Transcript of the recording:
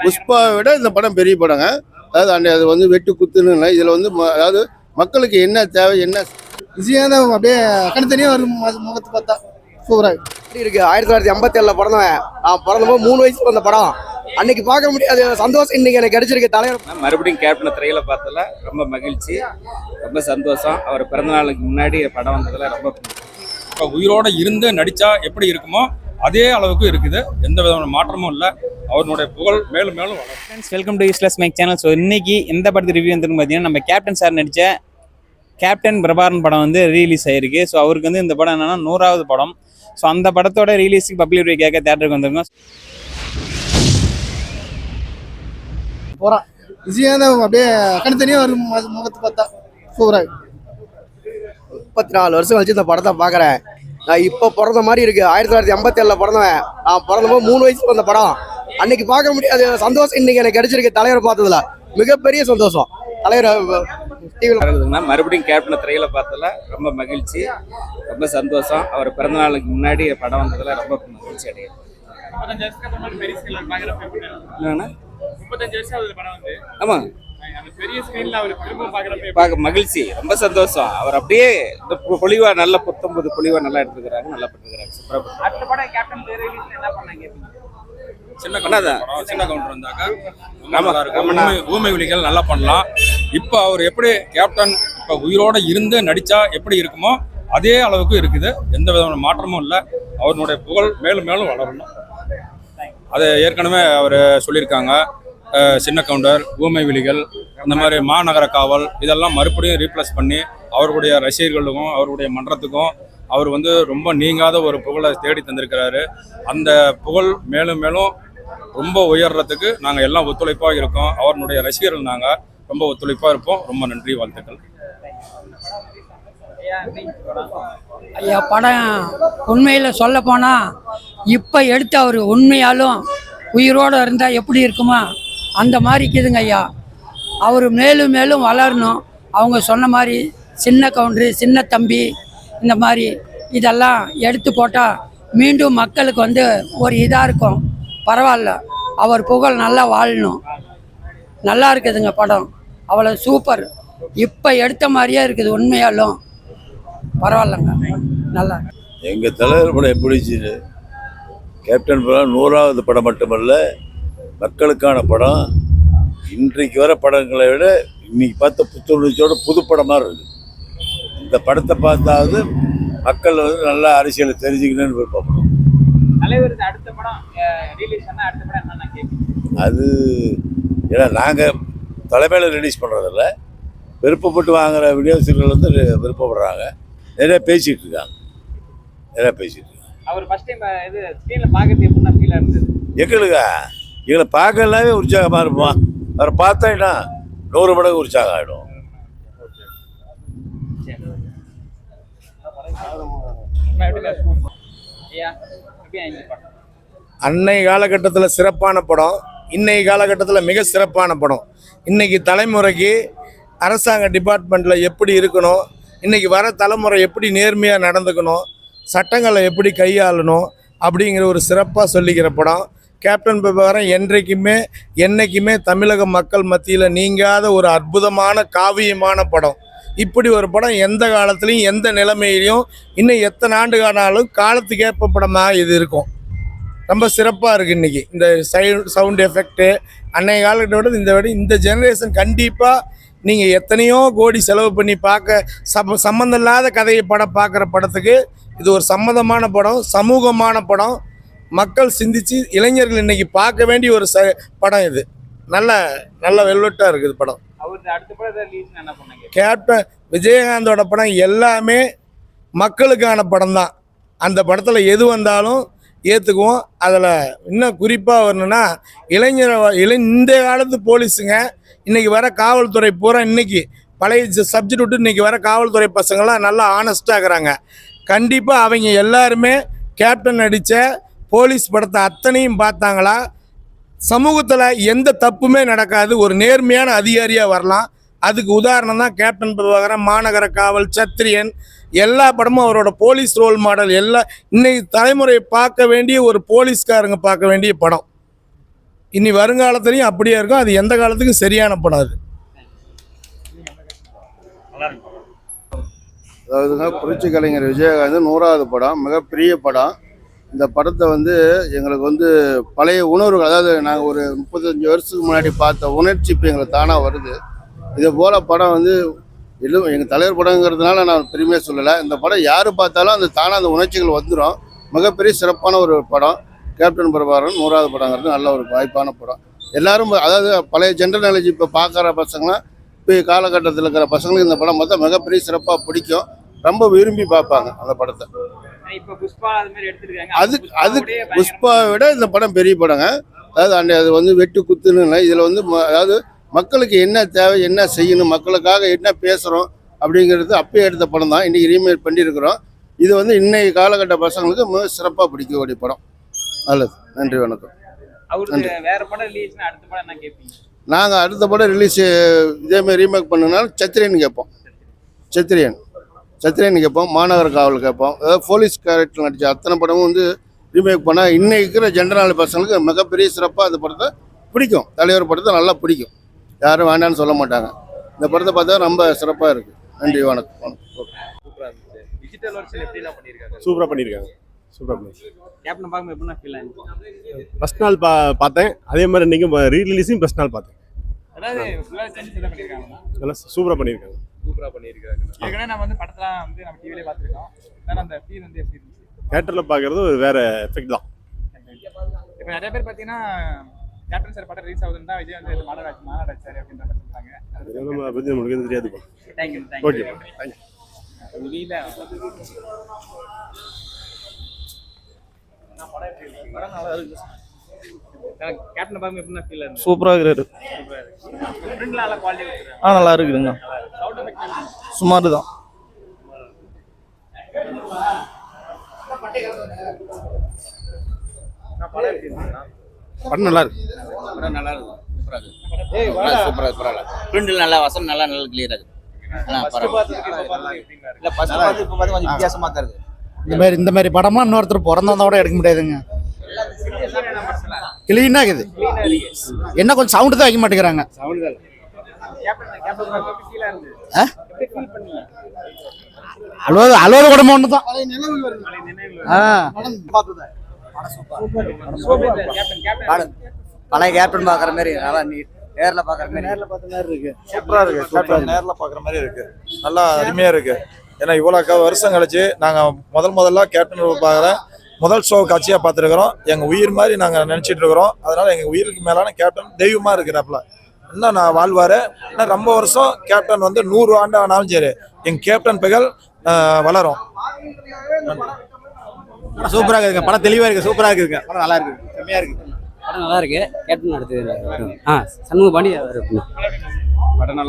புஷ்பாவை விட இந்த படம் பெரிய படங்க. அதாவது அது வந்து வெட்டு குத்துன்னு இல்லை. இதில் வந்து அதாவது மக்களுக்கு என்ன தேவை என்ன விஜயானந்த அப்படியே கணித்தனியாக வரும் முகத்தை பார்த்தா சூப்பராக இருக்கு. 1957 படம் தான். நான் பிறந்தபோது 3 வயசு வந்த படம். அன்னைக்கு பார்க்க முடியாது சந்தோஷம் இன்னைக்கு எனக்கு கிடைச்சிருக்கு. தலைவர் மறுபடியும் கேப்டன் திரையில பார்த்ததுல ரொம்ப மகிழ்ச்சி, ரொம்ப சந்தோஷம். அவர் பிறந்த நாளுக்கு முன்னாடி படம் வந்ததுல ரொம்ப இப்போ உயிரோட இருந்து நடிச்சா எப்படி இருக்குமோ அதே அளவுக்கு இருக்குது. எந்த விதமான மாற்றமும் இல்லை. அவருடைய புகழ் மேலும் மேலும் வளரும். Friends, welcome to useless make channel. So இன்னைக்கு எந்த படத்து ரிவ்யூ வந்துருக்கு பார்த்தீங்கன்னா, நம்ம கேப்டன் சார் நடித்த கேப்டன் பிரபாரன் படம் வந்து ரிலீஸ் ஆயிருக்கு. ஸோ அவருக்கு வந்து இந்த படம் என்னன்னா 100வது படம். ஸோ அந்த படத்தோட ரிலீஸுக்கு பப்ளிக் ரிவ்யூ கேட்க தேட்டருக்கு வந்திருக்கோம். போகிறான் விஜயானந்த அப்படியே கணித்தனியாக வரும் முகத்தை பார்த்தா சூப்பராக 34 வருஷம் கழிச்சு இந்த படத்தை பார்க்குறேன். நான் இப்போ பிறந்த மாதிரி இருக்கு. 1957 பிறந்தவன். நான் பிறந்தபோது 3 வயசு வந்த படம். அன்னைக்கு பார்க்க முடியாது சந்தோஷம் இன்னைக்கு எனக்கு கிடைச்சிருக்கு. தலைவரை பார்த்ததுல மிகப்பெரிய சந்தோஷம். தலைவர் மறுபடியும் கேப்டன் திரையில பார்த்ததுல ரொம்ப மகிழ்ச்சி, ரொம்ப சந்தோஷம். அவர் பிறந்த நாளுக்கு முன்னாடி படம் வந்ததுல ரொம்ப மகிழ்ச்சி அடையும். ஆமா, பார்க்க மகிழ்ச்சி, ரொம்ப சந்தோஷம். அவர் அப்படியே பொலிவா நல்ல புத்தம்பது பொலிவா நல்லா எடுத்துக்கிறாங்க, நல்லா பண்ணிருக்காங்க. சின்ன கவுண்டர் வந்தாக்கா நல்லா இருக்கும். ஊமை விழிகள் நல்லா பண்ணலாம். இப்போ அவர் எப்படி கேப்டன் இப்போ உயிரோட இருந்து நடிச்சா எப்படி இருக்குமோ அதே அளவுக்கு இருக்குது. எந்த விதமான மாற்றமும் இல்லை. அவருடைய புகழ் மேலும் மேலும் வளரணும். அதை ஏற்கனவே அவர் சொல்லியிருக்காங்க. சின்ன கவுண்டர், ஊமை விழிகள், அந்த மாதிரி மாநகர காவல் இதெல்லாம் மறுபடியும் ரீப்ளேஸ் பண்ணி அவருடைய ரசிகர்களுக்கும் அவருடைய மன்றத்துக்கும் அவர் வந்து ரொம்ப நீங்காத ஒரு புகழை தேடி தந்திருக்கிறாரு. அந்த புகழ் மேலும் மேலும் ரொம்ப உயர்றதுக்கு நாங்கள் எல்லாம் ஒத்துழைப்பாக இருக்கோம். அவருடைய ரசிகர்கள் நாங்கள் ரொம்ப ஒத்துழைப்பாக இருப்போம். ரொம்ப நன்றி, வாழ்த்துக்கள். ஐயா, படம் உண்மையில் சொல்ல போனால் இப்போ எடுத்து அவர் உண்மையாலும் உயிரோடு இருந்தால் எப்படி இருக்குமா அந்த மாதிரி இருக்குதுங்க ஐயா. அவர் மேலும் மேலும் வளரணும். அவங்க சொன்ன மாதிரி சின்ன கவுண்டரு, சின்ன தம்பி, இந்த மாதிரி இதெல்லாம் எடுத்து போட்டால் மீண்டும் மக்களுக்கு வந்து ஒரு இதாக இருக்கும். பரவாயில்ல, அவர் புகழ் நல்லா வாழணும். நல்லா இருக்குதுங்க படம். அவ்வளோ சூப்பர். இப்போ எடுத்த மாதிரியே இருக்குது. உண்மையாலும் பரவாயில்லங்க, நல்லா. எங்கள் தலைவர் படம் எப்படி கேப்டன் படம் 100வது படம் மட்டுமல்ல, மக்களுக்கான படம். இன்றைக்கு வர படங்களை விட இன்னைக்கு பார்த்த புத்துணர்ச்சியோட புது படமாக இருக்குது. இந்த படத்தை பார்த்தாவது மக்கள் வந்து நல்லா அரசியலை தெரிஞ்சுக்கணும்னு விருப்பப்படும். அது ஏன்னா நாங்கள் தலைமையில் ரிலீஸ் பண்ணுறதில்ல, விருப்பப்பட்டு வாங்குகிற வீடியோஸ்கள் வந்து விருப்பப்படுறாங்க. நிறைய பேசிகிட்டு இருக்காங்க. எங்களுக்கு எங்களை பார்க்கலாவே உற்சாகமாக இருப்போம். அவரை பார்த்தா 100 மடங்கு உற்சாகம் ஆகிடும். அன்னை காலகட்டத்தில் சிறப்பான படம், இன்னைக்கு காலகட்டத்தில் மிக சிறப்பான படம். இன்னைக்கு தலைமுறைக்கு அரசாங்க டிபார்ட்மெண்ட்டில் எப்படி இருக்கணும், இன்னைக்கு வர தலைமுறை எப்படி நேர்மையாக நடந்துக்கணும், சட்டங்களை எப்படி கையாளணும் அப்படிங்கிற ஒரு சிறப்பாக சொல்லிக்கிற படம் கேப்டன் பிரபாகரன். என்றைக்குமே தமிழக மக்கள் மத்தியில் நீங்காத ஒரு அற்புதமான காவியமான படம். இப்படி ஒரு படம் எந்த காலத்துலேயும் எந்த நிலைமையிலையும் இன்னும் எத்தனை ஆண்டு ஆனாலும் காலத்துக்கு ஏற்ப படமாக இது இருக்கும். ரொம்ப சிறப்பாக இருக்குது. இன்றைக்கி இந்த சவுண்ட் எஃபெக்ட்டு அன்றைய காலகட்டத்தோட இந்த ஜெனரேஷன் கண்டிப்பாக நீங்கள் எத்தனையோ கோடி செலவு பண்ணி பார்க்க சம்மந்தம் இல்லாத கதையை பார்க்குற படத்துக்கு இது ஒரு சம்மந்தமான படம், சமூகமான படம். மக்கள் சிந்திச்சு இளைஞர்கள் இன்னைக்கு பார்க்க வேண்டிய ஒரு படம் இது. நல்ல வெல்வெட்டாக இருக்குது படம். கேப்டன் விஜயகாந்தோட படம் எல்லாமே மக்களுக்கான படம் தான். அந்த படத்தில் எது வந்தாலும் ஏற்றுக்குவோம். அதில் இன்னும் குறிப்பாக வரணுன்னா இந்த காலத்து போலீஸுங்க இன்றைக்கி வர காவல்துறை பூரா இன்றைக்கி பழைய சப்ஜெக்ட் விட்டு இன்றைக்கி வர காவல்துறை பசங்களாம் நல்லா ஆனஸ்டாக இருக்கிறாங்க. கண்டிப்பாக அவங்க எல்லாருமே கேப்டன் நடித்த போலீஸ் படத்தை அத்தனையும் பார்த்தாங்களா, சமூகத்தில் எந்த தப்புமே நடக்காது, ஒரு நேர்மையான அதிகாரியாக வரலாம். அதுக்கு உதாரணம் தான் கேப்டன் பிரபாகரன், மாநகர காவல், சத்திரியன், எல்லா படமும் அவரோட போலீஸ் ரோல் மாடல். இன்னைக்கு தலைமுறையை பார்க்க வேண்டிய ஒரு போலீஸ்காரங்க பார்க்க வேண்டிய படம். இனி வருங்காலத்துலேயும் அப்படியே இருக்கும். அது எந்த காலத்துக்கும் சரியான படம் அது. அதாவதுங்க புரட்சி கலைஞர் விஜயகாந்த் 100வது படம், மிகப்பெரிய படம். இந்த படத்தை வந்து எங்களுக்கு வந்து பழைய உணர்வுகள், அதாவது நாங்கள் ஒரு 35 வருஷத்துக்கு முன்னாடி பார்த்த உணர்ச்சி இப்போ எங்களுக்கு தானாக வருது. இது போல் படம் வந்து எல்லாம் எங்கள் தலைவர் படங்கிறதுனால நான் பெருமையாக சொல்லலை. இந்த படம் யார் பார்த்தாலும் அந்த தானாக அந்த உணர்ச்சிகள் வந்துடும். மிகப்பெரிய சிறப்பான ஒரு படம். கேப்டன் பிரபாகரன் 100வது படங்கிறது நல்ல ஒரு வாய்ப்பான படம். எல்லாரும் அதாவது பழைய ஜென்ரல் நாலேஜ் இப்போ பார்க்குற பசங்களாம் இப்போ காலகட்டத்தில் இருக்கிற பசங்களுக்கு இந்த படம் பார்த்தா மிகப்பெரிய சிறப்பாக பிடிக்கும். ரொம்ப விரும்பி பார்ப்பாங்க அந்த படத்தை. இப்போ புஷ்பா அது மாதிரி எடுத்துருக்காங்க. அது புஷ்பாவை விட இந்த படம் பெரிய படங்க. அதாவது அது வந்து வெட்டு குத்துன்னு இல்லை. இதில் வந்து அதாவது மக்களுக்கு என்ன தேவை, என்ன செய்யணும், மக்களுக்காக என்ன பேசுகிறோம் அப்படிங்கிறது அப்பயே எடுத்த படம் தான். இன்றைக்கி ரீமேக் பண்ணியிருக்கிறோம். இது வந்து இன்னைக்கு காலகட்ட பசங்களுக்கு மிக சிறப்பாக பிடிக்கக்கூடிய படம். நல்லது. நன்றி, வணக்கம். அவருக்கு வேற படம் ரிலீஸ்னா அடுத்த படம் என்ன கேட்பீங்க? நாங்கள் அடுத்த படம் ரிலீஸ் இதேமாதிரி ரீமேக் பண்ணனாலும் சத்திரியன் கேட்போம். சத்திரியன் கேட்போம். மாநகர காவல் கேட்போம். அதாவது போலீஸ் கேரக்டர் நடித்த அத்தனை படமும் வந்து ரீமேக் பண்ணால் இன்னைக்கு இருக்கிற ஜென்ரல் பசங்களுக்கு மிகப்பெரிய சிறப்பாக அந்த படத்தை பிடிக்கும். தலைவர் படத்தை நல்லா பிடிக்கும். யாரும் வேண்டான்னு சொல்ல மாட்டாங்க. இந்த படத்தை பார்த்தா ரொம்ப சிறப்பாக இருக்குது. நன்றி, வணக்கம். டிஜிட்டல் வெர்ஷன் எப்படிலாம் பண்ணியிருக்காங்க? சூப்பராக பண்ணியிருக்காங்க. கேப்டன் பார்க்கும்போது எப்படின்னா ஃபீல் ஆச்சு? ஃபஸ்ட் நாள் பார்த்தேன். அதே மாதிரி இன்றைக்கும் ரீரிலீஸையும் ஃபஸ்ட் நாள் பார்த்தேன். அதாவது ஃபுல்லாக சேஞ்சஸ் எல்லாம் பண்ணியிருக்காங்க. நல்லா சூப்பராக பண்ணியிருக்காங்க. ஏற்கனவே நம்ம வந்து படத்தெல்லாம் வந்து நம்ம டிவிலே பார்த்துருக்கோம். ஆனால் அந்த ஃபீல் வந்து எப்படி இருந்துச்சு? தேட்டரில் பார்க்குறது ஒரு வேறு எஃபெக்ட் தான். இப்போ நிறைய பேர் பார்த்தீங்கன்னா கேப்டன் சார் படம் ரிலீஸ் ஆகுதுன்னு தான் விஜய் வந்து மாநாடு சார் அப்படின்ற மாதிரி சொல்கிறாங்க. அதை பற்றி நம்மளுக்கு எதுவும் தெரியாது. தேங்க்யூ. Okay, thank you. கேப்டன் பார்க்கும்போது எப்படின்னா ஃபீல் ஆச்சு? சூப்பராக இருக்கிறாரு. பிரிண்ட்லாம் நல்லா குவாலிட்டி வச்சுருக்காங்க. நல்லா இருக்குதுங்க. சுமார் தான். படம் நல்லா இருக்கு. நல்லா இருக்கு. சூப்பராக பிரிண்டில் நல்லா வசனம் நல்லா கிளியராக இருக்குது. இல்லை ஃபர்ஸ்ட் பார்த்து இப்போ பார்த்து கொஞ்சம் வித்தியாசமாக தான் இருக்குது. இந்த மாதிரி படமா இன்னொருத்தர் பிறந்தவங்க கூட எடுக்க முடியாதுங்க. கிளீனாக இருக்குது. என்ன கொஞ்சம் சவுண்டு தான் வைக்க மாட்டேங்கிறாங்க. அழுவது குடும்பம் ஒன்று தான். பழைய கேப்டன் பார்க்குற மாதிரி நல்லா நேரில் பார்க்குற மாதிரி இருக்கு. சூப்பராக இருக்குது. நேரில் பார்க்குற மாதிரி இருக்குது. நல்லா அருமையாக இருக்குது. ஏன்னா இவ்வளோ வருஷம் கழிச்சு நாங்கள் முதல்ல கேப்டன் பார்க்குறேன். முதல் ஷோ காட்சியாக பார்த்துருக்குறோம். எங்கள் உயிர் மாதிரி நாங்கள் நினச்சிட்டு இருக்கிறோம். அதனால் எங்கள் உயிருக்கு மேலான கேப்டன் தெய்வமாக இருக்கிறாப்புல. இன்னும் நான் வாழ்வார். இன்னும் ரொம்ப வருஷம் கேப்டன் வந்து 100 ஆண்டு ஆனாலும் சரி எங்கள் கேப்டன் புகழ் வளரும். சூப்பராக இருக்குங்க. படம் தெளிவாக இருக்குது. சூப்பராக இருக்குங்க. படம் நல்லா இருக்குது. செம்மையாக இருக்குது. படம் நல்லா இருக்கு. கேப்டன் அடுத்தது சண்முக பாண்டி படம் நல்லா